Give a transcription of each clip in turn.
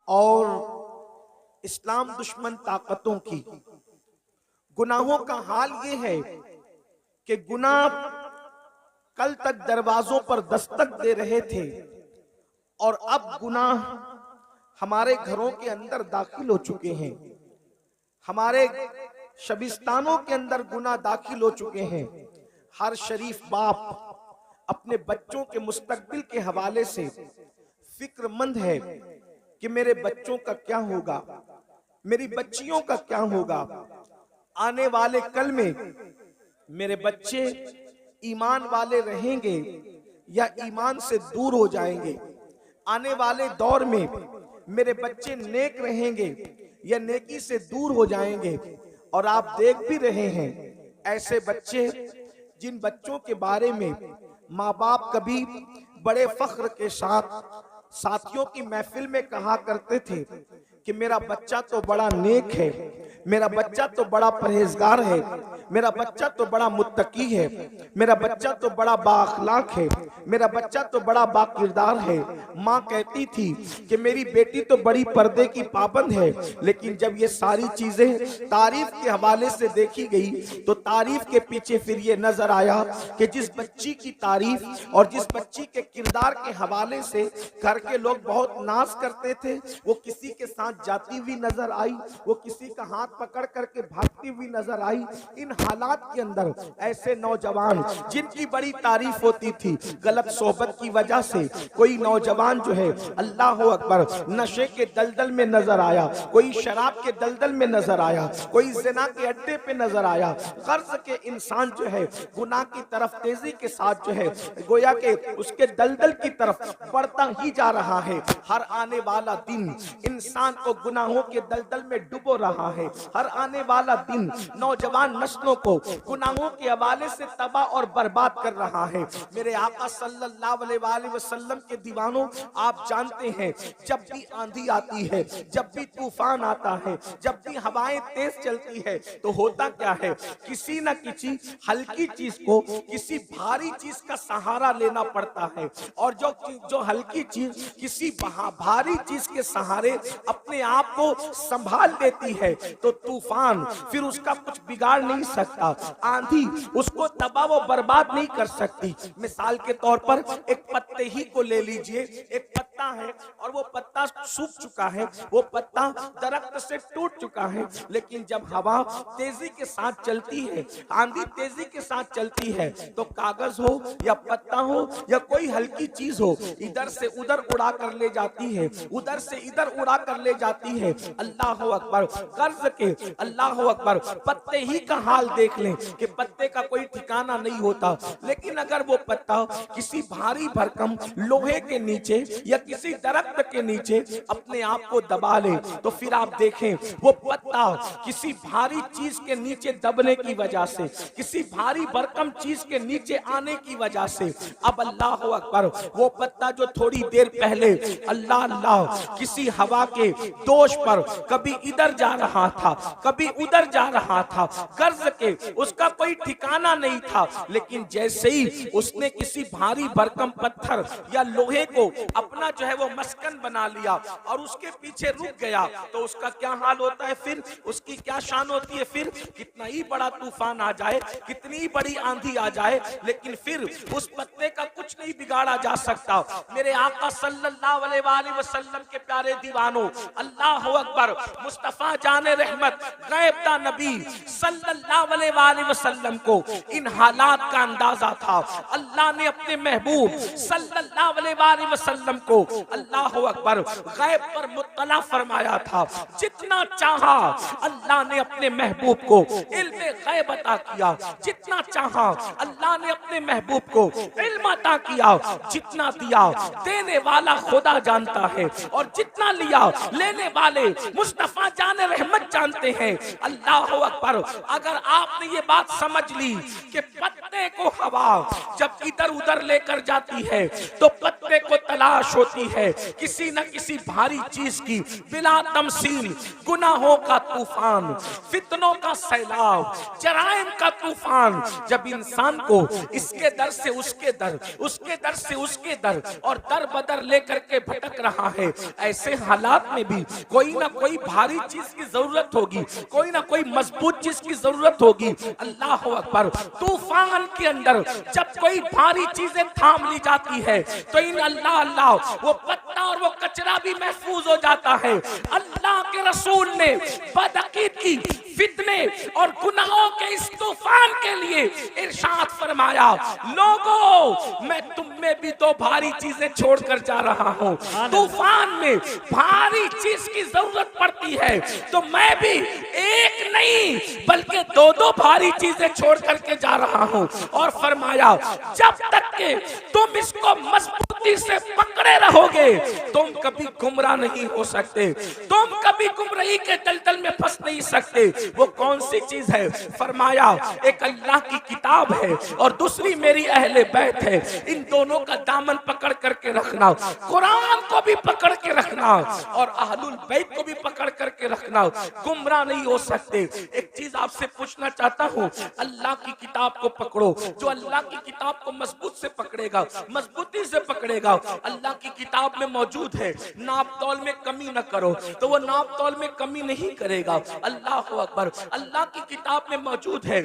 और इस्लाम दुश्मन ताकतों की। गुनाहों का हाल ये है कि गुनाह कल तक दरवाजों पर दस्तक दे रहे थे और अब गुनाह हमारे घरों के अंदर दाखिल हो चुके हैं, हमारे शबिस्तानों के अंदर गुनाह दाखिल हो चुके हैं। हर शरीफ बाप अपने बच्चों के मुस्तकबिल के हवाले से फिक्रमंद है कि मेरे बच्चों का क्या होगा, मेरी बच्चियों का क्या होगा, आने वाले कल में मेरे बच्चे ईमान वाले रहेंगे या ईमान से दूर हो जाएंगे, आने वाले दौर में मेरे बच्चे नेक रहेंगे या नेकी से दूर हो जाएंगे। और आप देख भी रहे हैं ऐसे बच्चे जिन बच्चों के बारे में माँ बाप कभी बड़े फख्र के साथ साथियों की महफिल में कहा करते थे कि मेरा बच्चा तो बड़ा नेक है, मेरा बच्चा तो बड़ा परहेजगार है, मेरा बच्चा तो बड़ा मुत्तकी है, मेरा बच्चा तो बड़ा बाअखलाक है, मेरा बच्चा तो बड़ा बाकिरदार है। माँ कहती थी कि मेरी बेटी तो बड़ी पर्दे की पाबंद है। लेकिन जब ये सारी चीजें तारीफ के हवाले से देखी गई तो तारीफ के पीछे फिर ये नजर आया कि जिस बच्ची की तारीफ और जिस बच्ची के किरदार के हवाले से घर के लोग बहुत नाज करते थे, वो किसी के साथ जाती हुई नजर आई, वो किसी का हाथ पकड़ करके भागती हुई नजर आई। इन हालात के अंदर ऐसे नौजवान जिनकी बड़ी तारीफ होती थी, गलत सोहबत की वजह से कोई नौजवान जो है अल्लाह अकबर नशे के दलदल में नजर आया, कोई शराब के दलदल में नजर आया, कोई जिना के अड्डे पे नजर आया। कर्ज के इंसान जो है गुनाह की तरफ तेजी के साथ जो है गोया के उसके दलदल की तरफ बढ़ता ही जा रहा है। हर आने वाला दिन इंसान को गुनाहों के दलदल में डुबो रहा है। हर आने वाला दिन नौजवान नस्लों को गुनाहों के हवाले से तबाह और बर्बाद कर रहा है। मेरे आका सल्लल्लाहु अलैहि वसल्लम के दीवानों, आप जानते हैं जब भी आंधी आती है, जब भी तूफान आता है, जब भी हवाएं तेज चलती है तो होता क्या है, किसी न किसी हल्की चीज को किसी भारी चीज का सहारा लेना पड़ता है। और जो हल्की चीज किसी भारी चीज के सहारे अपने आप को संभाल लेती है तो तूफान फिर उसका कुछ बिगाड़ नहीं सकता, आंधी उसको तबाह व बर्बाद नहीं कर सकती। मिसाल के तौर पर एक पत्ते ही को ले लीजिए, एक पत्ता है और वो पत्ता सूख चुका है, वो पत्ता दरख्त से टूट चुका है, लेकिन जब हवा तेजी के साथ चलती है, आंधी तेजी के साथ चलती है तो कागज हो या पत्ता हो या कोई हल्की चीज हो, इधर से उधर उड़ा कर ले जाती है, उधर से इधर उड़ा कर ले जाती है। अल्लाह अकबर, कर्ज के अल्लाह अकबर, पत्ते ही का हाल देख लें कि पत्ते का कोई ठिकाना नहीं होता। लेकिन अगर वो पत्ता किसी भारी भरकम लोहे के नीचे या किसी दरख्त के नीचे अपने आप को दबा ले तो फिर आप देखें वो पत्ता किसी भारी चीज के नीचे दबने की वजह से, किसी भारी भरकम चीज के नीचे आने की वजह से अब अल्लाह अकबर वो पत्ता जो थोड़ी देर पहले अल्लाह अल्लाह किसी हवा के दोष पर कभी इधर जा रहा था, कभी उधर जा रहा था, कर्ज के उसका कोई ठिकाना नहीं था, लेकिन जैसे ही उसने किसी भारी भरकम पत्थर या लोहे को अपना जो है वो मस्कन बना लिया और उसके पीछे रुक गया तो उसका क्या हाल होता है, फिर उसकी क्या शान होती है। फिर कितना ही बड़ा तूफान आ जाए, कितनी बड़ी आंधी आ जाए, लेकिन फिर उस पत्ते का कुछ नहीं बिगाड़ा जा सकता। मेरे आका सल्लल्लाहु अलैहि वसल्लम के प्यारे दीवानों, अल्लाह अकबर, मुस्तफा जाने रहमत गैबदा नबी सल्लल्लाहु अलैहि वसल्लम को इन हालात का अंदाजा था। अल्लाह ने अपने महबूब सल्लल्लाहु अलैहि वसल्लम को अल्लाह अकबर गैब पर मुत्तला फरमाया था। जितना चाहा अल्लाह ने अपने महबूब को इल्म गैब अता किया, जितना चाहा अल्लाह ने अपने महबूब को इल्म अता किया। जितना दिया देने वाला खुदा जानता है और जितना लिया लेने वाले मुस्तफा जाने रहमत जानते हैं। अल्लाह अकबर, अगर आपने ये बात समझ ली कि पत्ते को हवा जब इधर उधर लेकर जाती है तो पत्ते को तलाश होती है किसी न किसी भारी चीज की, बिला तमसील गुनाहों का तूफान, फितनों का सैलाब, जराइम का तूफान जब इंसान को इसके दर से उसके दर, उसके दर से उसके दर और दर बदर लेकर के भटक रहा है, ऐसे हालात में भी होगी, कोई ना कोई भारी चीज की जरूरत होगी, कोई ना कोई मजबूत चीज की जरूरत होगी। अल्लाह अकबर। तूफान के अंदर जब कोई भारी चीजें थाम ली जाती है तो इन अल्लाह अल्लाह वो पत्ता और वो कचरा भी महफूज हो जाता है। अल्लाह के रसूल ने बदअकीदगी, फितने और गुनाहों के इस तूफान के लिए इरशाद फरमाया, लोगों मैं तुम में भी दो भारी चीजें छोड़कर जा रहा हूं। तूफान में भारी चीज की जरूरत पड़ती है तो मैं भी एक नहीं बल्कि दो दो भारी चीजें छोड़ करके जा रहा हूं। और फरमाया, जब तक के तुम इसको मजबूती से पकड़े रहोगे तुम कभी गुमराह नहीं हो सकते, तुम कभी गुमराही के दलदल में फंस नहीं सकते। वो कौन सी चीज है? फरमाया, एक अल्लाह की किताब है और दूसरी मेरी अहले बैत है। इन दोनों का दामन पकड़ करके रखना, कुरान को भी पकड़ के रखना और अहलुल बैत को भी पकड़ करके रखना, गुमराह नहीं हो सकते। एक चीज आपसे पूछना चाहता हूँ, अल्लाह की किताब को पकड़ो। जो अल्लाह की किताब को मजबूत से पकड़ेगा, मजबूती से पकड़ेगा, अल्लाह की किताब में मौजूद है, नाप तौल में कमी न करो, तो वो नाप तौल में कमी नहीं करेगा। अल्लाह अकबर। अल्लाह की किताब में मौजूद है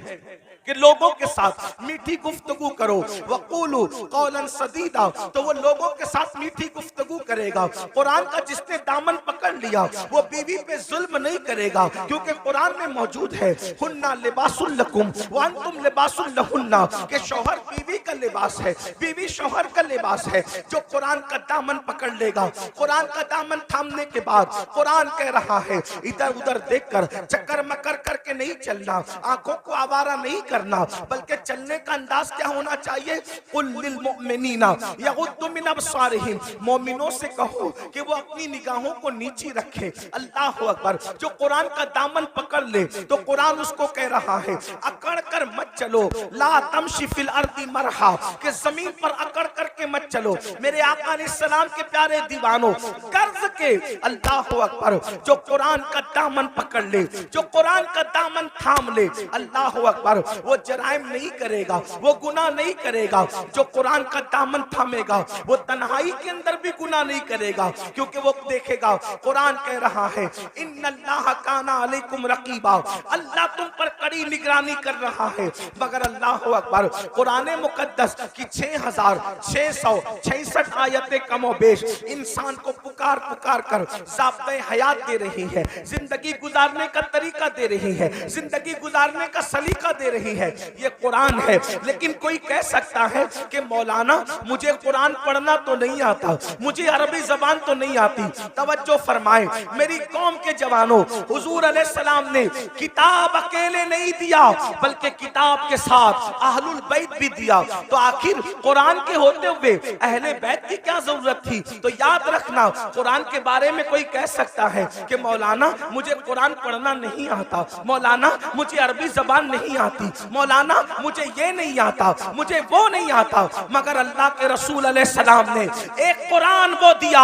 कि लोगों के साथ मीठी गुफ्तगू करो, वक़ूलू क़ौलन सदीदा, तो वो लोगों के साथ मीठी गुफ्तगू करेगा। कुरान का जिसने दामन पकड़ लिया वो बीवी पे जुल्म नहीं करेगा, क्योंकि कुरान में मौजूद है, हुन्ना लिबासुल लकुम व अंतुम लिबासुल लहुन्ना, कि शौहर बीवी का लिबास है, बीवी शौहर का लिबास है। जो कुरान का दामन पकड़ लेगा, कुरान का दामन थामने के बाद कुरान कह रहा है, इधर उधर देखकर चक्कर मकर करके नहीं चलना, आंखों को आवारा नहीं करना, बल्कि चलने का अंदाज क्या होना चाहिए? कुल लिल मुमिनीना यगुद्दु मिन अबसारिहिम, मोमिनों से कहो कि वो अपनी निगाहों को नीची रखे। अल्लाह अकबर। जो कुरान का दामन पकड़ ले तो कुरान उसको कह रहा है, अकड़ कर मत चलो, ला तमशी फिल अर्दी मरहा, कि जमीन पर अकड़ करके मत चलो। मेरे आका अलैहिस्सलाम के प्यारे दीवानों, कर्ज के अल्लाह अकबर, जो कुरान का दामन पकड़ ले, जो कुरान का दामन थाम ले, अल्लाह अकबर, वो जराइम नहीं करेगा, वो गुनाह नहीं करेगा। जो कुरान का दामन थामेगा वो तन्हाई के अंदर भी गुनाह नहीं करेगा, क्योंकि वो देखेगा कुरान कह रहा है, इन्नल्लाह काना अलैकुम रकीबा, अल्लाह तुम पर कड़ी निगरानी कर रहा है। मगर अल्लाह अकबर, कुरान मुकद्दस की 6666 आयतें कमोबेश इंसान को पुकार पुकार कर ज़ाब्ते हयात दे रही है, जिंदगी गुजारने का तरीका दे रही है, जिंदगी गुजारने का सलीका दे रही है। ये कुरान है। लेकिन कोई कह सकता है कि मौलाना मुझे कुरान पढ़ना तो नहीं आता, मुझे अरबी जबान तो नहीं आती। तवज्जो फरमाएं मेरी कौम के जवानों, हुजूर अलैहिस्सलाम ने किताब अकेले नहीं दिया बल्कि किताब के साथ अहलुल बैत भी दिया। तो आखिर कुरान के होते हुए अहले बैत की क्या जरूरत थी? तो याद रखना, कुरान के बारे में कोई कह सकता है कि मौलाना मुझे कुरान पढ़ना नहीं आता, मौलाना मुझे अरबी जबान नहीं आती, मौलाना मुझे ये नहीं आता, मुझे वो नहीं आता। मगर अल्लाह के रसूल अलैहिस्सलाम ने एक कुरान वो दिया,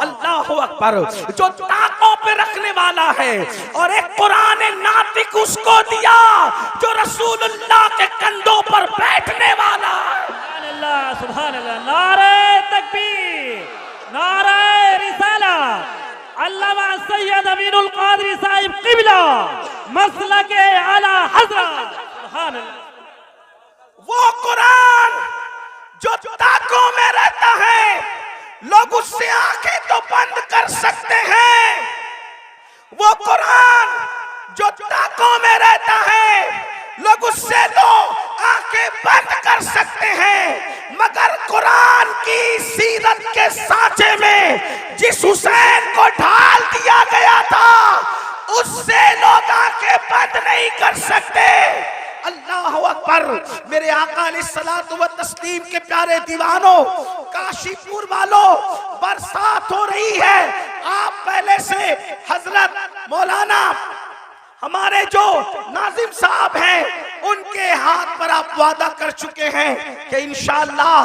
अल्लाह अकबर, जो ताकों पे रखने वाला है, और एक कुरान नातिक उसको दिया जो रसूलुल्लाह के कंधों पर बैठने वाला। सुभान अल्लाह, सुभान अल्लाह, नारे तकबीर, नारे रिसालत। अल्लामा सैयद अमीनुल कादरी साहिब क़िबला मसलके आला हज़रत। सुभान अल्लाह। वो कुरान जो ताकों में रहता है, लोग उससे आंखें तो बंद कर सकते हैं। वो कुरान जो ताकों में रहता है, लोग उससे तो आंखें बंद कर सकते हैं, मगर कुरान की सीरत के सांचे में जिस हुसैन को ढाल दिया गया था उससे लोग आंखें बंद नहीं कर सकते। अल्लाह अकबर। मेरे आका अलैहिस्सलातु व तस्लीम के प्यारे दीवानों, काशीपुर वालों, बरसात हो रही है। आप पहले से हजरत मौलाना हमारे जो नाजिम साहब हैं उनके हाथ पर आप वादा कर चुके हैं कि इंशाअल्लाह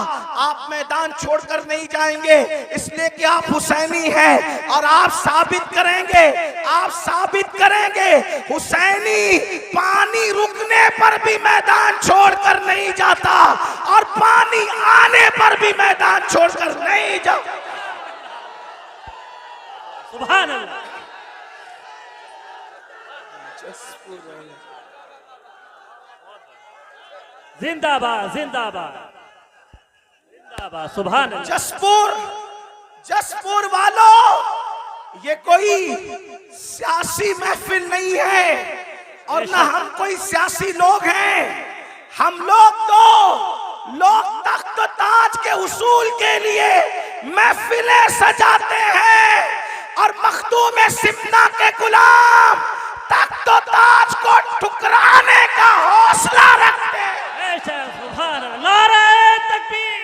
आप मैदान छोड़कर नहीं जाएंगे, इसलिए कि आप हुसैनी हैं और आप साबित करेंगे, आप साबित करेंगे हुसैनी पानी रुकने पर भी मैदान छोड़कर नहीं जाता और पानी आने पर भी मैदान छोड़कर नहीं जाता। सुभान अल्लाह। जसपुर वाला जिंदाबाद जिंदाबाद जिंदाबाद, सुभान अल्लाह। जसपुर वालों, ये कोई सियासी महफिल नहीं है और ना हम कोई सियासी लोग हैं। हम लोग तो लोग तख्त ताज के उसूल के लिए महफिलें सजाते हैं और मखदूम सिमना के गुलाम तख्त ताज को ठुकराने का हौसला रखते हैं। सुभान अल्लाह। नारे तकबीर,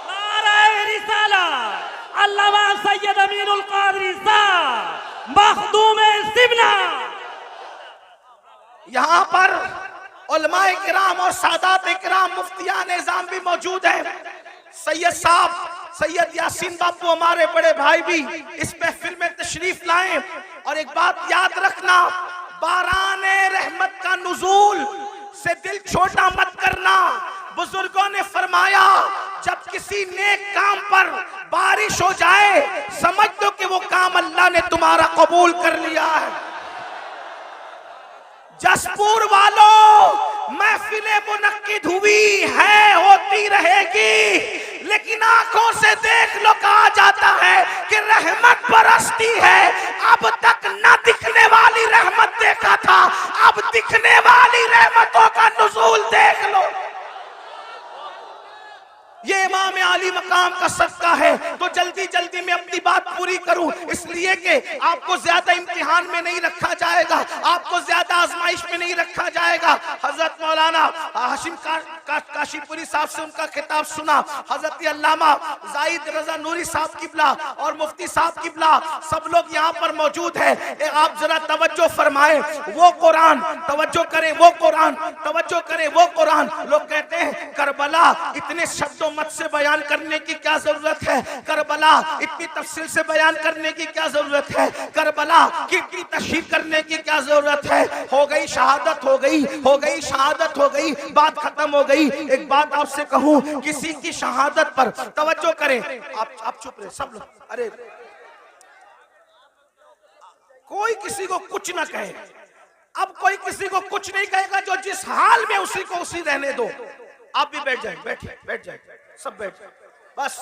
नारे रिसालत, अल्लामा सैयद अमीनुल कादरी साहब मखदूम सिमना। यहाँ पर उलमाए किराम और सादात किराम मुफ्तियान निज़ाम भी मौजूद हैं। सैयद साहब, सैयद यासीन बापू हमारे बड़े भाई भी इस महफिल में तशरीफ लाएं। और एक बात याद रखना, बाराने रहमत का नुज़ूल से दिल छोटा मत करना। बुजुर्गों ने फरमाया, जब किसी नेक काम पर बारिश हो जाए समझ दो कि वो काम अल्लाह ने तुम्हारा कबूल कर लिया है। जसपुर वालों, महफिलें मुनक्किद हुई है, होती रहेगी, लेकिन आंखों से देख लो, कहा जाता है कि रहमत बरसती है। अब तक न दिखने वाली रहमत देखा था, अब दिखने वाली रहमतों का नुज़ूल देख लो। ये इमाम आली मकाम का सदका है। तो जल्दी जल्दी में अपनी बात पूरी करूं, इसलिए कि आपको ज्यादा इम्तिहान में नहीं रखा जाएगा, आपको ज्यादा आजमाइश में नहीं रखा जाएगा। हजरत मौलाना हाशिम काशीपुरी साहब से उनका खिताब सुना। हजरत अल्लामा जाहिद रजा नूरी साहब किबला और मुफ्ती साहब किबला सब लोग यहाँ पर मौजूद है। आप जरा तवज्जो फरमाएं, वो कुरान, तवज्जो करें, वो कुरान, तवज्जो करें, वो कुरान। लोग कहते हैं करबला इतने शब्दों मत से बयान करने की क्या जरूरत है, करबला इतनी तफसील से बयान करने की क्या जरूरत है, करबला की तशरीह करने की क्या जरूरत है। हो गई शहादत, हो गई शहादत, हो गई, बात खत्म हो गई। एक बात आपसे कहूं, किसी की शहादत पर तवज्जो करें। आप चुप रहे सब लोग। अरे कोई किसी को कुछ ना कहे, अब कोई किसी को कुछ नहीं कहेगा। जो जिस हाल में उसी को उसी रहने दो। आप भी बैठ जाए, बैठ जाए, सब बैठ जाए। बस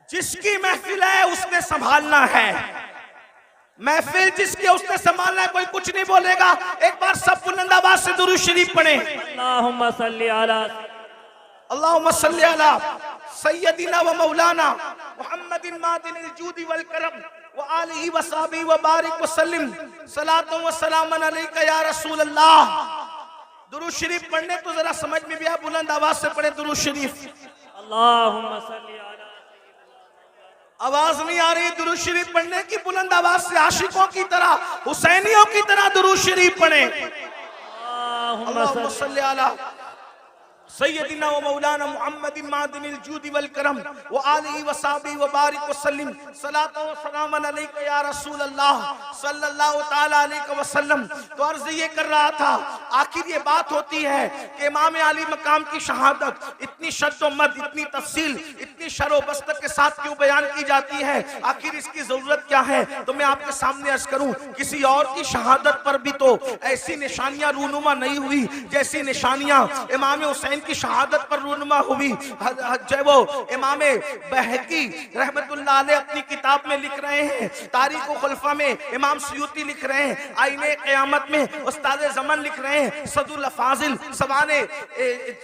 जिसकी महफिल है उसने संभालना है, महफिल जिसके उसने संभालना है। कोई कुछ नहीं बोलेगा। एक बार सब बुलंद आवाज से दुरूद शरीफ पढ़ें। अल्लाहुम्मा सल्ली अला, अल्लाहुम्मा सल्ली अला सय्यदिना व मौलाना मुहम्मदिन मादिनिल जूदी वल करम व आलिहि व सहबिहि व बारिक व सल्लिम सलातु व सलामन अलैका या रसूल अल्लाह। दुरूद शरीफ पढ़ने तो जरा समझ में भी आ, बुलंद आवाज से पढ़े दुरूद शरीफ। अल्लाहुम्मा सल्ली अला। आवाज नहीं आ रही दुरूद शरीफ पढ़ने की, बुलंद आवाज से आशिकों की तरह, हुसैनियों की तरह दुरूद शरीफ पढ़े। अल्लाहुम्मा सल्ली अला सय्यदिना व मौलाना मुहम्मदिन मादिनिल जूदी वल करम व आलिहि व सहबिहि व बारिक व सल्लिम सलातु व सलामन अलैका या रसूल अल्लाह सल्लल्लाहु तआला अलैहि वसल्लम। तो अर्ज ये कर रहा था, आखिर ये बात होती है कि इमाम अली मकाम की शहादत इतनी शद्दो मद, इतनी तफसील, इतनी शरो बस्त के साथ क्यों बयान की जाती है, आखिर इसकी जरूरत क्या है। तो मैं आपके सामने अर्ज करूं, किसी और की शहादत पर भी तो ऐसी निशानियां रूनुमा नहीं हुई जैसी निशानियां इमाम हुसैन की शहादत पर रूनुमा हुई। जब वो इमाम बहकी रहमतुल्लाह अलैह अपनी किताब में लिख रहे हैं, तारीख खुलफा में इमाम सयूती लिख रहे हैं, आईने क़यामत में उस्ताद ज़मान लिख रहे हैं, सदुल फाजिल सवाने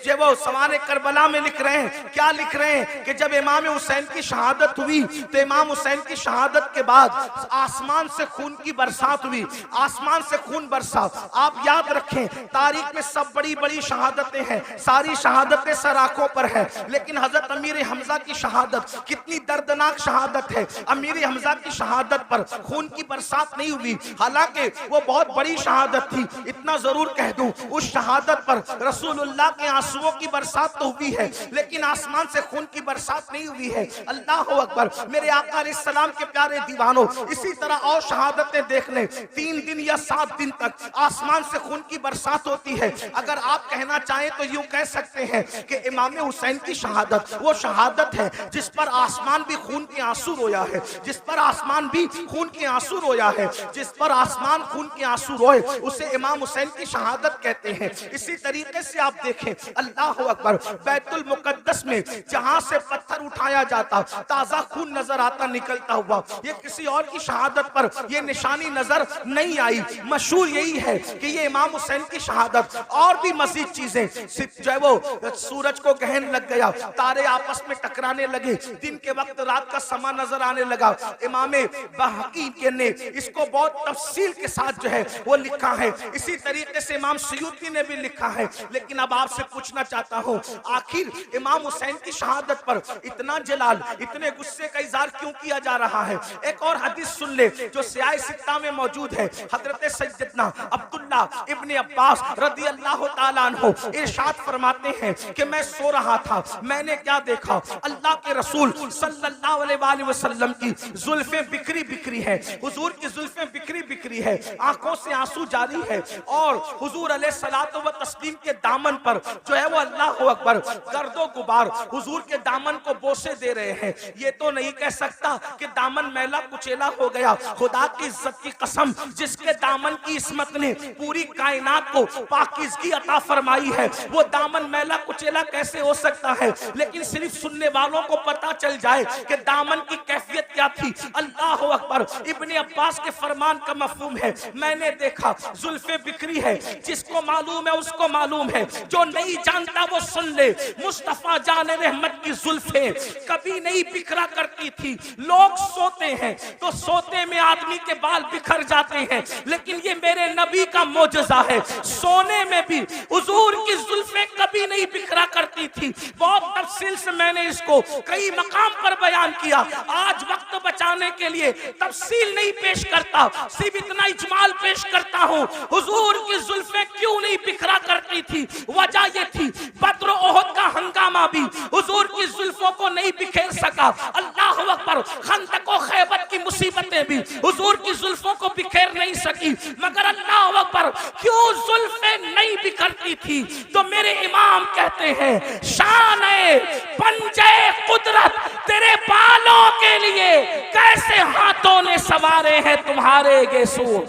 जब वो सवाने करबला में लिख रहे हैं, क्या लिख रहे हैं कि जब इमाम हुसैन की शहादत हुई तो इमाम हुसैन की शहादत के बाद आसमान से खून की बरसात हुई, आसमान से खून बरसा। आप याद रखें, तारीख में सब बड़ी बड़ी शहादतें हैं, सारी शहादतें सर आंखों पर है, लेकिन हजरत अमीर हमजा की शहादत कितनी दर्दनाक शहादत है। अमीर हमजा की शहादत पर खून की बरसात नहीं हुई, हालांकि वो बहुत बड़ी शहादत थी। इतना जरूर कह दूं, उस शहादत पर रसूलुल्लाह के आंसुओं की बरसात तो हुई है, लेकिन आसमान से खून की बरसात नहीं हुई है। अल्लाह अकबर। मेरे आका अलैहिस्सलाम के प्यारे दीवानों, इसी तरह और शहादतें देख लें, 3 दिन या 7 दिन तक आसमान से खून की बरसात होती है। अगर आप कहना चाहें तो यूं कह सकते हैं कि इमाम हुसैन की शहादत वो शहादत है जिस पर आसमान भी खून के आंसू रोया है, जिस पर आसमान भी खून के आंसू रोया है, जिस पर आसमान खून के आंसू रोए उसे इमाम हुसैन की शहादत कहते हैं। इसी तरीके से आप देखें, अल्लाह अकबर, बैतुल मुकद्दस में जहां से पत्थर उठाया जाता ताजा खून नजर आता निकलता हुआ, ये किसी और की शहादत पर ये निशानी नजर नहीं आई। मशहूर यही है कि ये इमाम हुसैन की शहादत। और भी मजीद चीजें, जो है वो सूरज को गहन लग गया, तारे आपस में टकराने लगे, दिन के वक्त रात का समा नजर आने लगा। इमाम बहकी ने इसको बहुत तफसील के साथ जो है वो लिखा है। इसी तरीके से इमाम सयूती ने भी लिखा है। लेकिन अब आपसे पूछना चाहता हूं, आखिर इमाम हुसैन की शहादत पर इतना जलाल, इतने गुस्से का इजहार क्यों किया जा रहा है? एक और हदीस सुन ले जो सियाह सित्ता में मौजूद है। हजरत सैयदना अब्दुल्ला इब्ने अब्बास रदी अल्लाह ताला अन्हु इरशाद फरमाते हैं कि मैं सो रहा था, मैंने क्या देखा, अल्लाह के रसूल सल्लल्लाहु अलैहि वसल्लम की जुल्फें बिखरी बिखरी है, हुजूर की जुल्फें बिखरी बिखरी है, आंखों से आंसू जारी है, और हुजूर अलैहिस्सलातु व तस्लीम के दामन पर जो है वो अल्लाह अकबर गर्दो गुबार हुजूर के दामन को बोसे दे रहे हैं। ये तो नहीं कह सकता कि दामन मैला कुचेला हो गया। खुदा की इज्जत की कसम, जिसके दामन की इस्मत ने पूरी कायनात को पाकीज़गी अता फरमाई है, वो दामन मैला कुचेला कैसे हो सकता है? लेकिन सिर्फ सुनने वालों को पता चल जाए कि दामन की कैफियत क्या थी। अल्लाह अकबर, इब्ने अब्बास के फरमान का मफहूम है, मैंने देखा जुल्फे बिखरी है, जिसको मालूम है उसको मालूम है, जो नहीं जानता वो सुन ले। मुस्तफा जाने रहमत की जुल्फे कभी नहीं बिखरा करती थी। लोग सोते हैं तो सोते में आदमी के बाल बिखर जाते हैं, लेकिन ये मेरे नबी का मोजज़ा है, सोने में भी हुजूर की जुल्फे कभी नहीं बिखरा करती थी। बहुत तफसील से मैंने इसको कई मकाम पर बयान किया। आज वक्त बचाने के लिए तफसील नहीं पेश करता, सिर्फ इतना इजमाल पेश करता हूँ। हुजूर की जुल्फे क्यों नहीं बिखरा करती थी? वजह ये थी, बद्र ओहद का हंगामा भी हुजूर की जुल्फों को नहीं बिखेर सका। अल्लाह अकबर, खंदक और खैबर की मुसीबतें भी हुजूर की जुल्फों को बिखेर नहीं सकी। मगर अल्लाह अकबर, क्यों जुल्फे नहीं बिखरती थी? तो मेरे इमाम कहते हैं, शान है पंजे कुदरत तेरे बालों के लिए कैसे हाथों ने सवारे हैं तुम्हारे गेसू।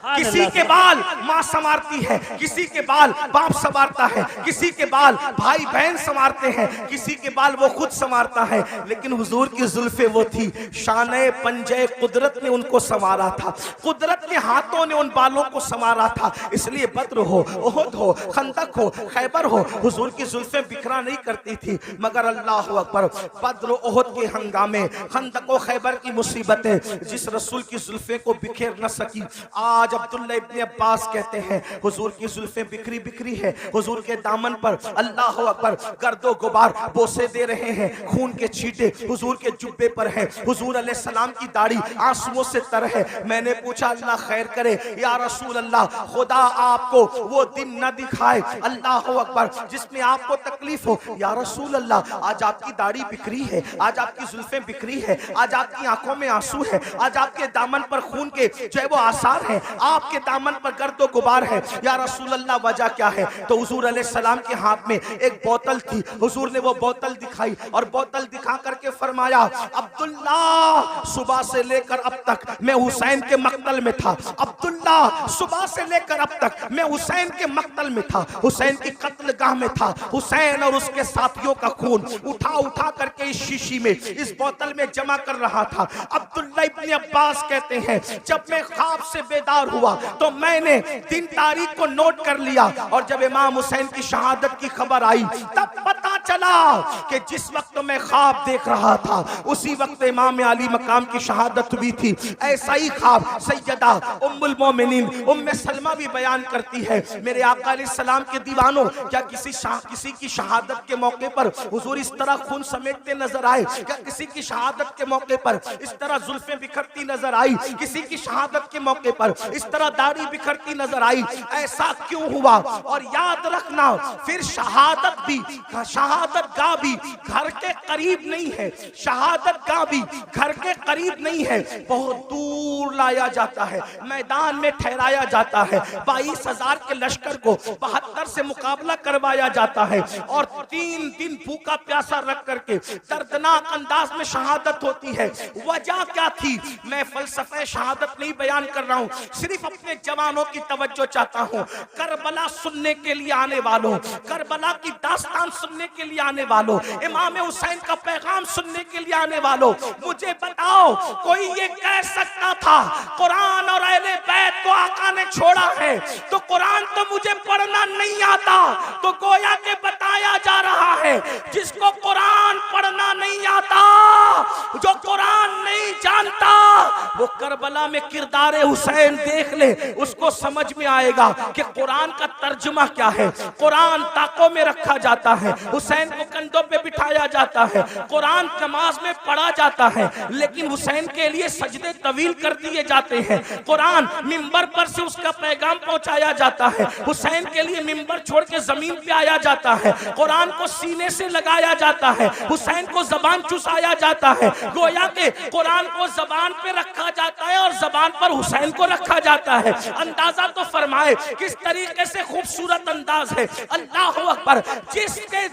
किसी के बाल माँ संवारती है, किसी के बाल बाप संवारता है, किसी के बाल भाई बहन संवारते हैं, किसी के बाल वो खुद संवारता है, लेकिन हुजूर की जुल्फे वो थी, शाने पंजे कुदरत ने उनको संवारा था, कुदरत के हाथों ने उन बालों को संवारा था। इसलिए बद्र हो, ओहद हो, खंदक हो, खैबर हो, हुजूर की जुल्फे बिखरा नहीं करती थी। मगर अल्लाह अकबर, बद्र ओहद के हंगामे, खंदक और खैबर की मुसीबतें जिस रसूल की जुल्फे को बिखेर न सकी, आज अब्दुल्ला इब्ने अब्बास कहते हैं हुजूर की जुल्फें बिखरी बिखरी है, हुजूर के दामन पर अल्लाह अकबर गर्दो गुबार बोसे दे रहे हैं, खून के छींटे हुजूर के जुब्बे पर हैं, हुजूर अलैहि सलाम की दाढ़ी आंसुओं से तर है। मैंने पूछा, अल्लाह खैर करे या रसूल अल्लाह, खुदा आपको वो दिन न दिखाए अल्लाह अकबर जिसमें आपको तकलीफ हो। या रसूल अल्लाह, आज आपकी दाढ़ी बिखरी है, आज आपकी जुल्फें बिखरी है, आज आपकी आंखों में आंसू है, आज आपके दामन पर खून के जो है वो आसार हैं, आपके दामन पर गर्दो गुबार है। या रसूल अल्लाह, वजह क्या है? तो हुजूर अलैहि सलाम के हाथ में एक बोतल थी, हुजूर ने वो बोतल दिखाई और बोतल दिखा करके फरमाया, अब्दुल्ला सुबह से लेकर अब तक मैं हुसैन के मक्तल में था, अब्दुल्ला सुबह से लेकर अब तक मैं हुसैन के मक्तल में था, हुसैन की कत्लगाह में था, हुसैन और उसके साथियों का खून उठा उठा करके इस शीशी में, इस बोतल में जमा कर रहा था। अब्दुल्ला इब्ने अब्बास कहते हैं, जब मैं ख्वाब से बेदार हुआ तो मैंने दिन तारीख को नोट कर लिया, और जब इमाम हुसैन की शहादत की खबर आई तब पता चला कि जिस वक्त मैं ख्वाब देख रहा था उसी वक्त इमाम अली मकाम की शहादत हुई थी। ऐसा ही ख्वाब सैयदा उम्मुल मोमिनीन उम्मे सलमा भी बयान करती है। मेरे आका अलैहिस्सलाम के दीवानों, क्या किसी की शहादत के मौके पर हुजूर इस तरह खून समेटते नजर आए? क्या किसी की शहादत के मौके पर इस तरह जुल्फें बिखरती नजर आई? किसी की शहादत के मौके पर इस तरह दाढ़ी बिखरती नजर आई? ऐसा क्यों हुआ? और याद रखना, फिर शहादत भी शहादत गाह भी घर के करीब नहीं है, शहादत गाह भी घर के करीब नहीं है, बहुत दूर लाया जाता है, मैदान में ठहराया जाता है। 22,000 के लश्कर को 72 से मुकाबला करवाया जाता है और 3 दिन भूखा प्यासा रख करके दर्दनाक अंदाज में शहादत होती है। वजह क्या थी? मैं फलसफे शहादत नहीं बयान कर रहा हूं, सिर्फ अपने जवानों की तवज्जो चाहता हूं। करबला सुनने के लिए आने वालों, करबला की दास्तान सुनने के लिए आने वालों, इमाम हुसैन का पैगाम सुनने के लिए आने वालों, मुझे बताओ कोई ये कह सकता था कुरान और अहले बैत को आका ने छोड़ा है तो कुरान तो मुझे पढ़ना नहीं आता? तो गोया के बताया जा रहा है जिसको कुरान पढ़ना नहीं आता, जो कुरान नहीं जानता, वो करबला में किरदार हुसैन देख ले, उसको समझ में आएगा कि कुरान का तर्जुमा क्या है। कुरान ताकों में रखा जाता है, हुसैन को कंधों पे बिठाया जाता है, कुरान नमाज में पढ़ा जाता है, लेकिन हुसैन के लिए सजदे तवील कर दिए जाते हैं। कुरान मिंबर पर से उसका पैगाम पहुंचाया जाता है, हुसैन के लिए मिंबर छोड़ के जमीन पे आया जाता है, कुरान को सीने से लगाया जाता है, हुसैन को जबान चुसाया जाता है। गोया के कुरान को जबान पे रखा जाता है और जबान पर हुसैन को रखा जाता है। अंदाजा तो फरमाए किस तरीके से खूबसूरत अंदाज है। अल्लाह अकबर,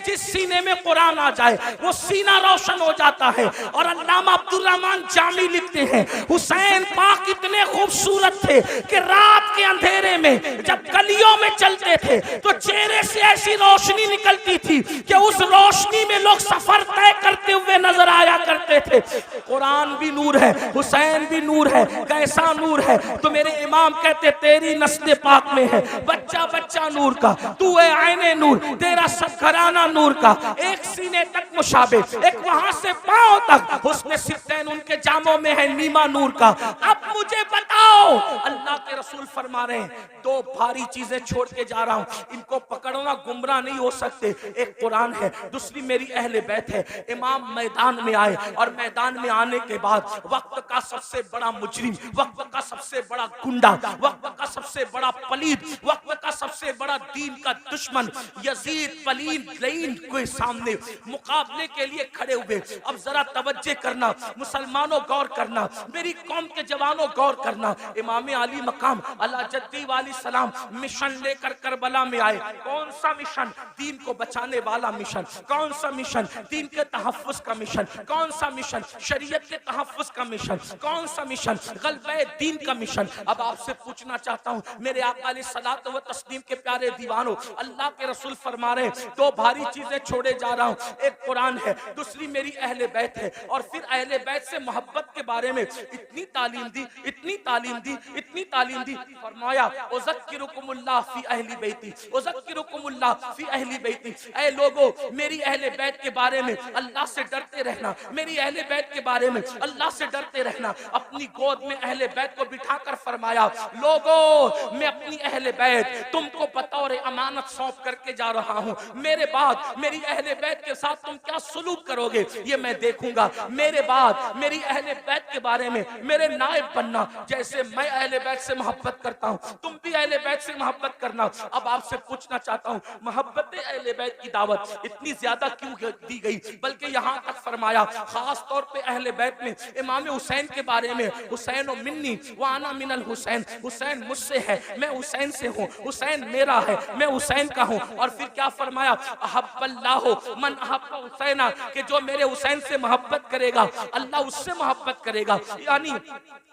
जिस सीने में कुरान आ जाए वो सीना रोशन हो जाता है। और अल्लामा अब्दुल रहमान जामी लिखते हैं हुसैन पाक इतने खूबसूरत थे कि रात के अंधेरे में जब गलियों में चलते थे तो चेहरे से ऐसी रोशनी निकलती थी कि उस रोशनी में लोग सफर तय करते हुए नजर आया करते थे। कुरान भी नूर है, हुसैन भी नूर है। कैसा नूर है? तो मेरे इमाम कहते तेरी नस्ल पाक में है बच्चा बच्चा नूर का, तू है आईने नूर, तेरा सब घराना नूर का। एक सीने तक मुशाबे, एक वहां से पांव तक हुस्न सित्तैन उनके जामों में है नीमा नूर का। अब मुझे बताओ, अल्लाह के रसूल फरमा रहे हैं दो भारी चीजें छोड़ के जा रहा हूं, इनको पकड़ना, गुमराह नहीं हो सकते। एक कुरान है, दूसरी मेरी अहले बैत है। इमाम मैदान में आए और मैदान में आने के बाद वक्त का सबसे बड़ा मुजरिम, वक्त का सबसे बड़ा गुंडा, वक्त का सबसे बड़ा पलीद, वक्त का सबसे बड़ा दीन का दुश्मन यजीद पलीद लईन के सामने मुकाबले के लिए खड़े हुए। अब जरा तवज्जो करना, मुसलमानों गौर करना, मेरी कौम के जवानों गौर करना। इमाम अली मकाम अला जद्दी वाली सलाम मिशन लेकर करबला में आए। कौन सा मिशन? दीन को बचाने वाला मिशन। कौन सा मिशन? दीन के तहफ्फुज का मिशन। कौन सा मिशन? शरीयत के तहफ्फुज का मिशन। कौन सा मिशन? गलबे दीन का मिशन। अब आपसे पूछना चाहता हूं मेरे आका अलैहिस्सलातु व तस्लीम के प्यारे दीवानों, अल्लाह के रसूल फरमा रहे दो भारी चीजें छोड़े जा रहा हूं, एक कुरान है, दूसरी मेरी अहले बैत है। और फिर अहले बैत से मोहब्बत के बारे में इतनी तालीम दी, इतनी तालीम दी, इतनी तालीम दी। फरमाया उज़क्किरुकुमुल्लाह फी अहली बैती, उज़क्किरुकुमुल्लाह फी अहली बैती। ऐ लोगों, मेरी अहले बैत के बारे में अल्लाह से डरते रहना, मेरी अहले बैत के बारे में अल्लाह से डरते रहना। अपनी गोद में अहले बैत को बिठाकर फरमाया लोगों, मैं अपनी अहले बैत तुमको बतौर अमानत सौंप करके जा रहा हूं। मेरे बाद मेरी अहले बैत के साथ तुम क्या सलूक करोगे ये मैं देखूंगा। मेरे बाद मेरी अहले बैत के बारे में मेरे नायब बनना, जैसे मैं अहले बैत से मोहब्बत करता हूं तुम भी अहले बैत से मोहब्बत करना। अब आपसे पूछना चाहता हूं मोहब्बत अहले बैत की दावत इतनी ज्यादा क्यों दी गई? बल्कि यहां तक फरमाया खास तौर पे अहले बैत में इमाम हुसैन के बारे में, हुसैन मिन्नी व अना मिनल हुसैन, हुसैन मुझसे है, मैं हुसैन से हूं, हुसैन मेरा है, मैं हुसैन का हूं। और फिर क्या फरमाया? अहब्बल्लाहु मन अहब्बा हुसैना, कि जो मेरे हुसैन से मोहब्बत करेगा अल्लाह उससे मोहब्बत करेगा। यानी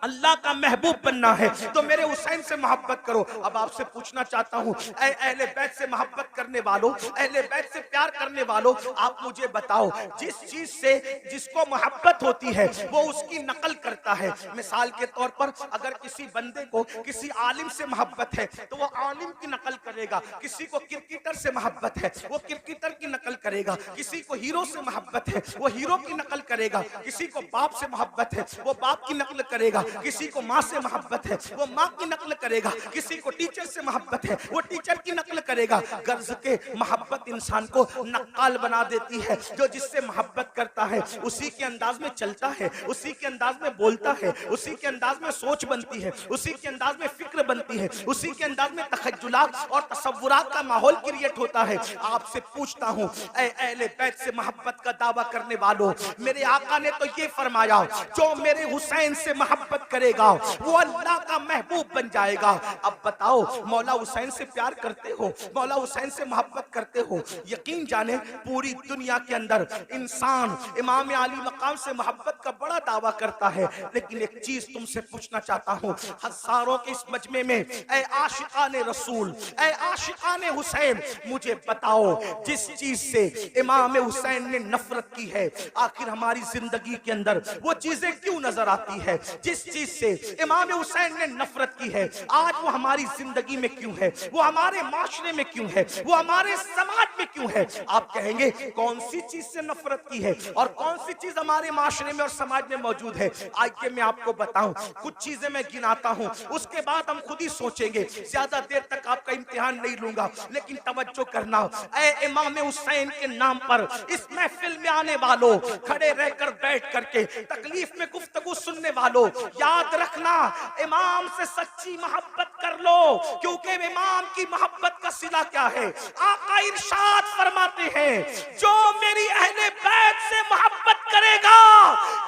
अल्लाह का महबूब बनना है तो मेरे हुसैन से मोहब्बत करो। अब आपसे पूछना चाहता हूं अहले बैत से मोहब्बत करने वालों, अहले बैत से प्यार करने वालों, आप मुझे बताओ जिस चीज से जिसको मोहब्बत होती है वो उसकी नकल करता है। मिसाल के तौर पर अगर किसी बंदे को किसी आलिम से मोहब्बत है तो वो आलिम की नकल करेगा, किसी को क्रिकेटर से मोहब्बत है वो क्रिकेटर की नकल करेगा, किसी को हीरो से मोहब्बत है वो हीरो की नकल करेगा, किसी को बाप से मोहब्बत है वो बाप की नकल करेगा, किसी को माँ से मोहब्बत मोहब्बत है वो माँ की नकल करेगा, किसी को टीचर से मोहब्बत है वो टीचर की नकल करेगा। गर्ज के मोहब्बत इंसान को नक्काल बना देती है। जो जिससे मोहब्बत करता है उसी के अंदाज में चलता है, उसी के अंदाज में बोलता है, उसी के अंदाज में सोच बनती है, उसी के अंदाज में फिक्र बनती है, उसी के अंदाज में तखज्जुलात और तसव्वुरात का माहौल क्रिएट होता है। आपसे पूछता हूँ, ऐ अहले बैत से मोहब्बत का दावा करने वालों, मेरे आका ने तो ये फरमाया जो मेरे हुसैन से मोहब्बत करेगा वो अल्लाह का महबूब बन जाएगा। अब बताओ, मौला हुसैन से प्यार करते हो, मौला हुसैन से मोहब्बत करते हो? यकीन जाने पूरी दुनिया के अंदर इंसान इमाम अली मकाम से मोहब्बत का बड़ा दावा करता है, लेकिन एक चीज तुमसे पूछना चाहता हूँ, हजारों के इस मजमे में ऐ आशिकाने रसूल, ऐ आशिकाने हुसैन, मुझे बताओ जिस चीज से इमाम हुसैन ने नफरत की है, आखिर हमारी जिंदगी के अंदर वो चीजें क्यों नजर आती है? जिस चीज से इमाम हुसैन ने नफरत की है आज वो हमारी जिंदगी में क्यों है, वो हमारे माशरे में क्यों है, वो हमारे समाज में क्यों है? आप कहेंगे कौन सी चीज से नफरत की है और कौन सी चीज हमारे माशरे में और समाज में मौजूद है? आइए मैं आपको बताऊं, कुछ चीजें मैं गिनाता हूं, उसके बाद हम खुद ही सोचेंगे। ज्यादा देर तक आपका इम्तिहान नहीं लूंगा, लेकिन तवज्जो करना, ऐ इमाम हुसैन के नाम पर इस महफिल में आने वालों, खड़े रहकर बैठ करके तकलीफ में गुफ्तगू सुनने वालों, याद रखना इमाम से सच्ची मोहब्बत कर लो, क्योंकि इमाम की मोहब्बत का सिला क्या है? आका इरशाद फरमाते हैं, जो मेरी अहले बैत से मोहब्बत करेगा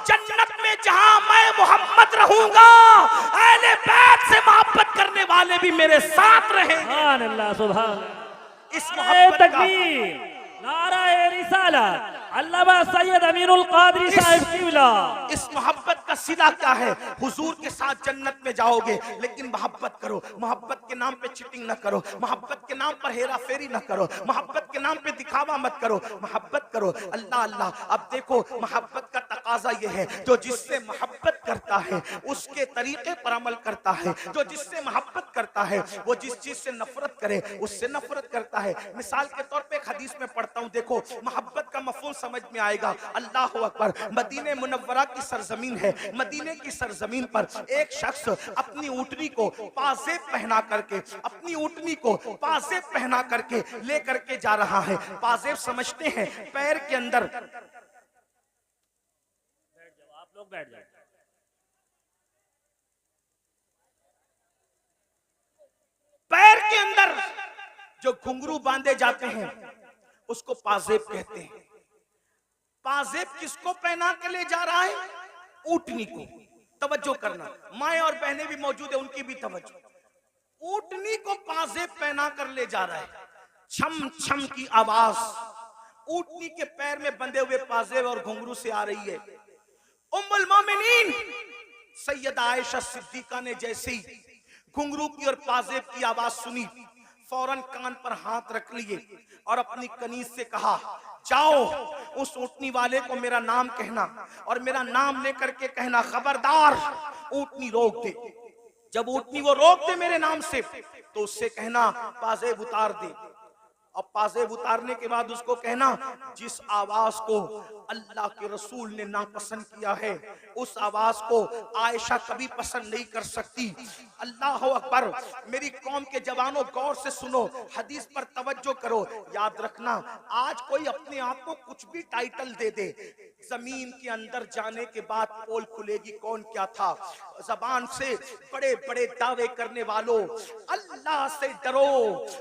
जन्नत में जहां मैं मोहम्मद रहूंगा, अहले बैत से मोहब्बत करने वाले भी मेरे साथ रहेंगे। सुभान अल्लाह, सुभान अल्लाह। इस मोहब्बत का तकबीर, नाराए रिसालत, अल्लामा सैयद अमीरुल कादरी साहब क़िबला। इस मोहब्बत का सिला क्या है? हुजूर के साथ जन्नत में जाओगे, लेकिन मोहब्बत करो, मोहब्बत के नाम पे चीटिंग ना करो, मोहब्बत के नाम पर हेरा फेरी ना करो, मोहब्बत के नाम पे दिखावा मत करो, मोहब्बत करो अल्लाह अल्लाह। अब देखो, मोहब्बत का तकाजा ये है, जो जिससे मोहब्बत करता है उसके तरीके पर अमल करता है, जो जिससे मोहब्बत करता है वो जिस चीज से नफरत करे उससे नफरत करता है। मिसाल के तौर पे एक हदीस में पढ़ता हूँ, देखो मोहब्बत का मफहूम समझ में आएगा। अल्लाह अकबर, मदीने मुनव्वरा की सरजमीन है, मदीने की सरजमीन पर एक शख्स अपनी ऊँटनी को पाजेब पहना करके, अपनी ऊँटनी को पाजेब पहना करके ले करके जा रहा है। पाजेब समझते हैं पैर के अंदर, आप लोग बैठ जाओ। पैर के अंदर जो घुंघरू बांधे जाते हैं उसको पाजेब कहते हैं। पाजेब किसको पहना के ले जा रहा है? ऊँटनी को। तवज्जो करना, माए और बहनें भी मौजूद है, उनकी भी तवज्जो। ऊँटनी को पाजेब पहना कर ले जा रहा है, छम छम की आवाज ऊँटनी के पैर में बंधे हुए पाजेब और घुंघरू से आ रही है। उम्मुल मोमिनीन सैयदा आयशा सिद्दीका ने जैसे ही घुंघरू की और पाजेब की आवाज सुनी, फौरन कान पर हाथ रख लिए और अपनी कनीज से कहा, जाओ उस ऊँटनी वाले को मेरा नाम कहना और मेरा नाम लेकर के कहना, खबरदार ऊँटनी रोक दे। जब ऊँटनी वो रोक दे मेरे नाम से तो उससे कहना पाजेब उतार दे। और पाजेब उतारने के बाद उसको कहना, जिस आवाज को अल्लाह के रसूल ने नापसंद किया है उस आवाज को आयशा कभी पसंद नहीं कर सकती। अल्लाह अकबर। मेरी कौम के जवानों, गौर से सुनो, हदीस पर तवज्जो करो। याद रखना, आज कोई अपने आप को कुछ भी टाइटल दे दे, जमीन के अंदर जाने के बाद पोल खुलेगी कौन क्या था। जबान से बड़े बड़े दावे करने वालों, अल्लाह से डरो।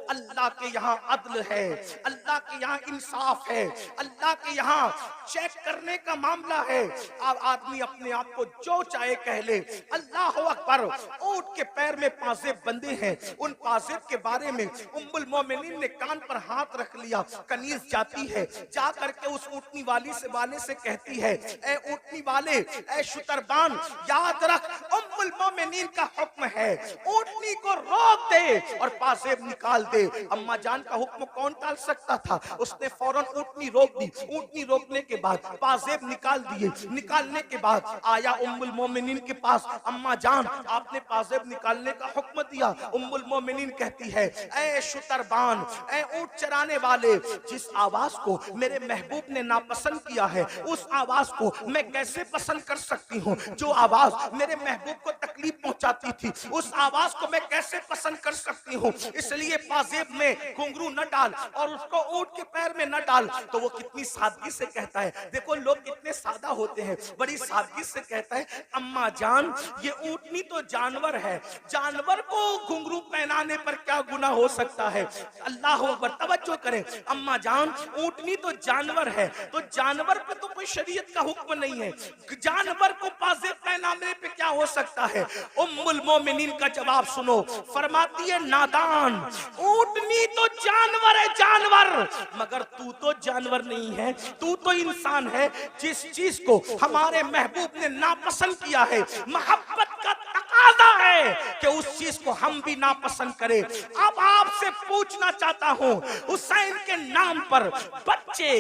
अल्लाह के यहाँ अदल है, अल्लाह के यहाँ इंसाफ है, अल्लाह के यहाँ चेक करने का मामला है। अब आदमी अपने आप को जो चाहे कह ले। अल्लाह अकबर। ऊँट के पैर में पाजेब बंधे हैं, उन पाजेब के बारे में उम्मुल मोमिनीन ने कान पर हाथ रख लिया। कनीज जाती है, जा करके उस ऊँटनी वाली से वाले से कहती है, ए ऊँटनी वाले, ए शुतरबान, याद रख उम्मुल मोमिनीन का हुक्म है, ऊँटनी को रोक दे और पाजेब निकाल दे। अम्मा जान का हुक्म कौन टाल सकता था? उसने फौरन ऊँटनी रोक दी। ऊँटनी रोकने के बाद पाजेब निकाल दिए। निकालने के बाद आया उम्मुल मोमिनीन के पास, अम्मा जान आपने पाजेब निकालने का हुक्म दिया। उम्मुल मोमिनीन कहती है, ए शुतरबान, ए ऊँट चराने वाले, जिस आवाज को मेरे महबूब ने नापसंद किया है उस आवाज को मैं कैसे पसंद कर सकती हूँ? जो आवाज मेरे महबूब को तकलीफ तकलीफ पहुंचाती थी, उस आवाज को मैं कैसे पसंद कर सकती हूँ, इसलिए पाजेब में घुंघरू न डाल और उसको ऊंट के पैर में न डाल। तो वो कितनी सादगी से कहता है, देखो लोग कितने सादा होते हैं, बड़ी सादगी से कहता है, अम्मा जान ये ऊंटनी तो जानवर है, जानवर को घुंघरू पहनाने पर क्या गुनाह हो सकता है। अल्लाह अकबर, तवज्जो करें, अम्मा जान ऊंटनी तो जानवर है, तो जानवर पे तो कोई शरीयत का हुक्म नहीं है, जानवर को पाजेब पहनाने पे क्या हो सकता है। उम्मुल मोमिनीन का जवाब सुनो, फरमाती है नादान, ऊंटनी तो जानवर है जानवर, मगर तू तो जानवर नहीं है, तू तो इंसान है। जिस चीज को हमारे महबूब ने नापसंद किया है, मोहब्बत का तकाजा है कि उस चीज को हम भी नापसंद करें। अब आपसे पूछना चाहता हूं, हुसैन के नाम पर बच्चे,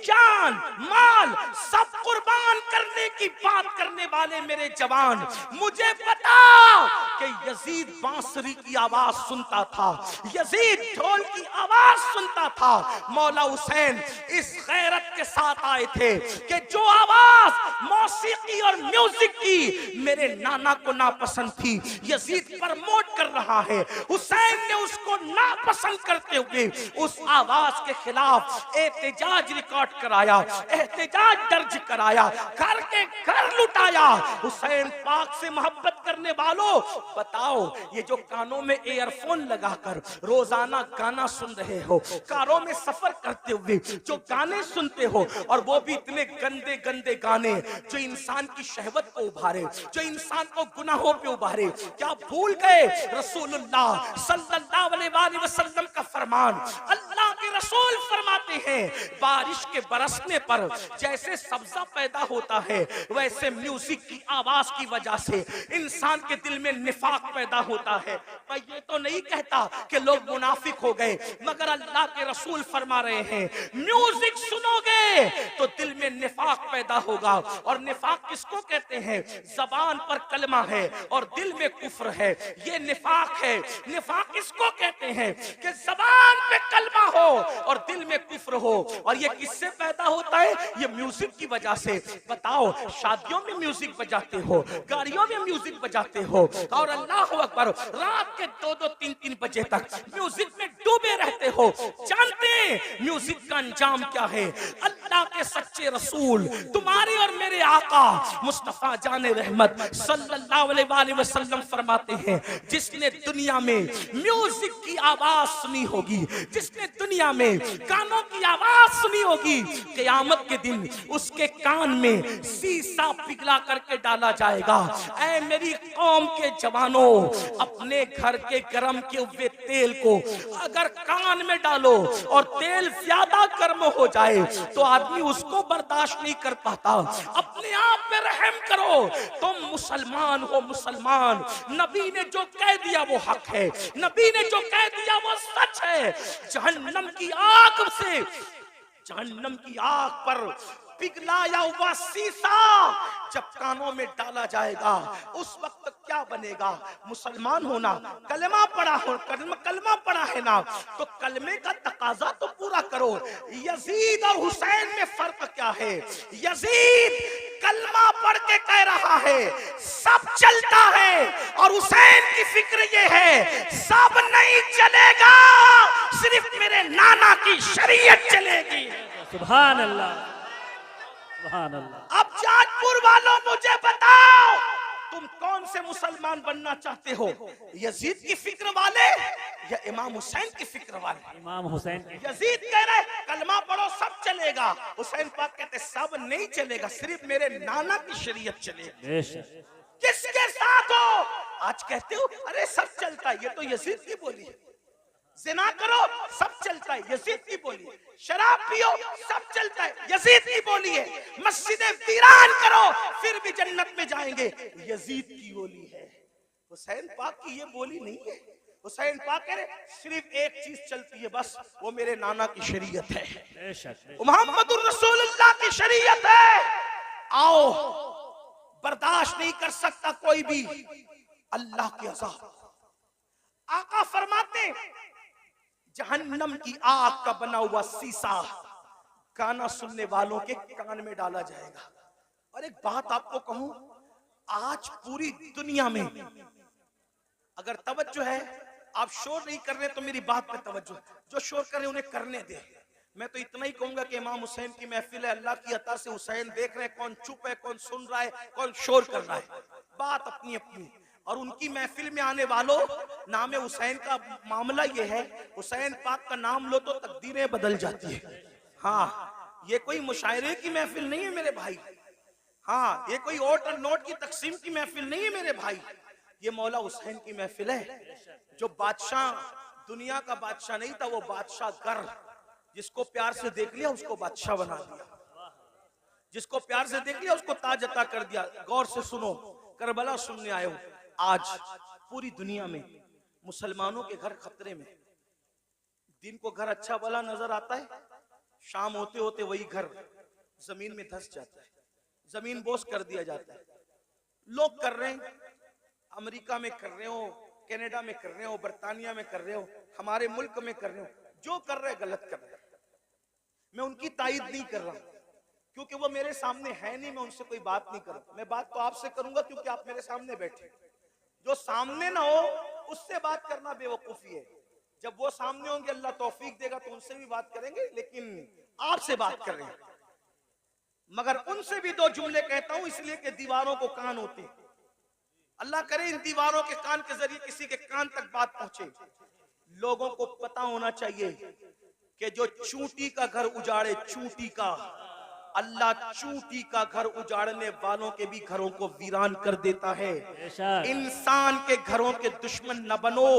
जान, माल सब कुर्बान करने की बात करने वाले मेरे जवान, मुझे बता कि यजीद बांसुरी की आवाज सुनता था, यजीद ढोल की आवाज सुनता था, मौला हुसैन इस गैरत के साथ आए थे कि जो आवाज मौसीकी और म्यूजिक की मेरे नाना को नापसंद थी, यजीद प्रमोट कर रहा है, हुसैन ने उसको नापसंद करते हुए उस आवाज के खिलाफ एहतजाज रिकॉर्ड कराया, एहतजाज दर्ज कराया, घर के घर लुटाया। हुसैन पाक से मोहब्बत करने वालों, बताओ ये जो कानों में एयरफोन लगाकर रोजाना गाना सुन रहे हो, कारों में सफर करते हुए जो गाने सुनते हो, और वो भी इतने गंदे गंदे गाने जो इंसान की शहवत को उभारे, जो इंसान को गुनाहों पे उभारे, क्या भूल गए रसूलुल्लाह सल्लल्लाहु अलैहि वसल्लम का फरमान। अल्लाह के रसूल फरमाते हैं, बारिश के बरसने पर जैसे सब्जा पैदा होता है, वैसे म्यूजिक की आवाज की वजह से इंसान के दिल में निफाक पैदा होता है। मैं ये तो नहीं कहता कि लोग मुनाफिक हो गए, मगर अल्लाह के रसूल फरमा रहे हैं, म्यूजिक सुनोगे तो दिल में निफाक पैदा होगा। और निफाक किसको कहते हैं? जबान पर कलमा है और दिल में कुफ्र है, ये निफाक है। निफाक इसको कहते हैं कि जबान पे कलमा हो और दिल में कुफ्र हो। और ये किससे पैदा होता है? ये म्यूजिक की वजह से। बताओ, शादियों में म्यूजिक बजाते हो, गाड़ियों में म्यूजिक बजाते हो, और अल्लाह अकबर रात के 2-2, 3-3 बजे तक म्यूजिक में डूबे रहते हो। जानते हैं म्यूजिक का अंजाम क्या है? अल्लाह के सच्चे रसूल, तुम्हारे और मेरे आका मुस्तफा जाने रहमत सल्लल्लाहु अलैहि वसल्लम फरमाते हैं, जिसने दुनिया में म्यूजिक की आवाज सुनी होगी, जिसने दुनिया में गानों की आवाज सुनी होगी, क़यामत के दिन उसके कान में शीशा पिघला करके डाला जाएगा। ऐ मेरी कौम के जवानों, अपने घर के गरम के हुए तेल को अगर कान में डालो और तेल ज्यादा गर्म हो जाए तो आदमी उसको बर्दाश्त नहीं कर पाता। अपने आप पे रहम करो, तुम मुसलमान हो, मुसलमान। नबी ने जो कह दिया वो हक है, नबी ने जो कह दिया वो सच है। जहन्नम की आग से, जहन्नम की आग पर पिघलाया हुआ शीशा जब कानों में डाला जाएगा, उस वक्त क्या बनेगा? मुसलमान होना, कलमा पढ़ा हो, कलमा पढ़ा है ना, तो कलमे का तकाजा तो पूरा करो। यजीद और हुसैन में फर्क क्या है? यजीद कलमा पढ़ के कह रहा है सब चलता है, और हुसैन की फिक्र ये है सब नहीं चलेगा, सिर्फ मेरे नाना की शरीयत चलेगी। सुभान अल्लाह, सुभान अल्लाह। अब जाजपुर वालों मुझे बताओ, तुम कौन से मुसलमान बनना चाहते हो? यजीद की फिक्र वाले या इमाम हुसैन की फिक्र वाले? इमाम हुसैन की। यजीद कह रहे कलमा पढ़ो सब चलेगा, हुसैन पाक कहते सब नहीं चलेगा, सिर्फ मेरे नाना की शरीयत चलेगी। किसके साथ हो? आज कहते हो अरे सब चलता है, ये तो यजीद की बोली है। जिना करो सब चलता है, यजीद की बोली है। शराब पियो सब चलता है, यजीद की बोली है। मस्जिदें वीरान करो फिर भी जन्नत में जाएंगे, यजीद की बोली है। हुसैन पाक की ये बोली नहीं है। हुसैन पाक कह रहे सिर्फ एक चीज चलती है बस, वो मेरे नाना की शरीयत है, मोहम्मदुर रसूलुल्लाह की शरीयत है। आओ, बर्दाश्त नहीं कर सकता कोई भी अल्लाह के अज़ाब। आका फरमाते जहन्नम की आग का बना हुआ शीशा गाना सुनने वालों के कान में डाला जाएगा। और एक बात आपको कहूं, आज पूरी दुनिया में अगर तवज्जो है, आप शोर नहीं कर रहे तो मेरी बात पे तवज्जो, जो शोर कर रहे उन्हें करने दे। मैं तो इतना ही कहूंगा कि इमाम हुसैन की महफिल है, अल्लाह की अता से हुसैन देख रहे हैं, कौन चुप है, कौन सुन रहा है, कौन शोर कर रहा है, बात अपनी अपनी। और उनकी महफिल में आने वालों, नाम हुसैन का मामला ये है, हुसैन पाक का नाम लो तो तकदीरें बदल जाती है। हाँ, ये कोई मुशायरे की महफिल नहीं है मेरे भाई। हाँ, ये कोई ओट और नोट की तकसीम की महफिल नहीं है मेरे भाई। ये मौला हुसैन की महफिल है। जो बादशाह, दुनिया का बादशाह नहीं था, वो बादशाह गर, जिसको प्यार से देख लिया उसको बादशाह बना दिया, जिसको प्यार से देख लिया उसको ताज अता कर दिया। गौर से सुनो, करबला सुनने आए हो। आज पूरी दुनिया में मुसलमानों के घर खतरे में। दिन को घर अच्छा भला नजर आता है, शाम होते होते वही घर जमीन में धंस जाता है, जमीन बोस कर दिया जाता है। लोग कर रहे हैं, अमेरिका में कर रहे हो, कनाडा में कर रहे हो, बर्तानिया में कर रहे हो, हमारे मुल्क में कर रहे हो, जो कर रहे हैं गलत कर रहे हैं। मैं उनकी तायद नहीं कर रहा क्योंकि वो मेरे सामने है नहीं, मैं उनसे कोई बात नहीं करूं। मैं बात तो आपसे करूंगा क्योंकि आप मेरे सामने बैठे। जो सामने ना हो उससे बात करना बेवकूफी है। जब वो सामने होंगे अल्लाह तौफीक देगा तो उनसे भी बात करेंगे, लेकिन आपसे बात कर रहे हैं। मगर उनसे भी दो जुमले कहता हूं इसलिए कि दीवारों को कान होते हैं। अल्लाह करे इन दीवारों के कान के जरिए किसी के कान तक बात पहुंचे। लोगों को पता होना चाहिए कि जो चूंटी का घर उजाड़े, चूंटी का, अल्लाह चूंटी का घर उजाड़ने वालों के भी घरों को वीरान कर देता है। इंसान के घरों के दुश्मन न बनो।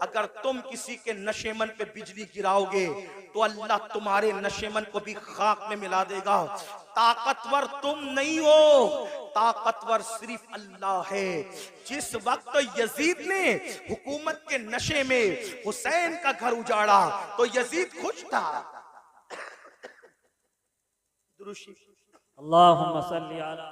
अगर तुम किसी के नशेमन पे बिजली गिराओगे तो अल्लाह तुम्हारे नशेमन को भी खाक में मिला देगा। ताकतवर तुम नहीं हो, ताकतवर सिर्फ अल्लाह है। जिस वक्त यजीद ने हुकूमत के नशे में हुसैन का घर उजाड़ा तो यजीद खुश था। अल्लाहुम्मा सल्ली अला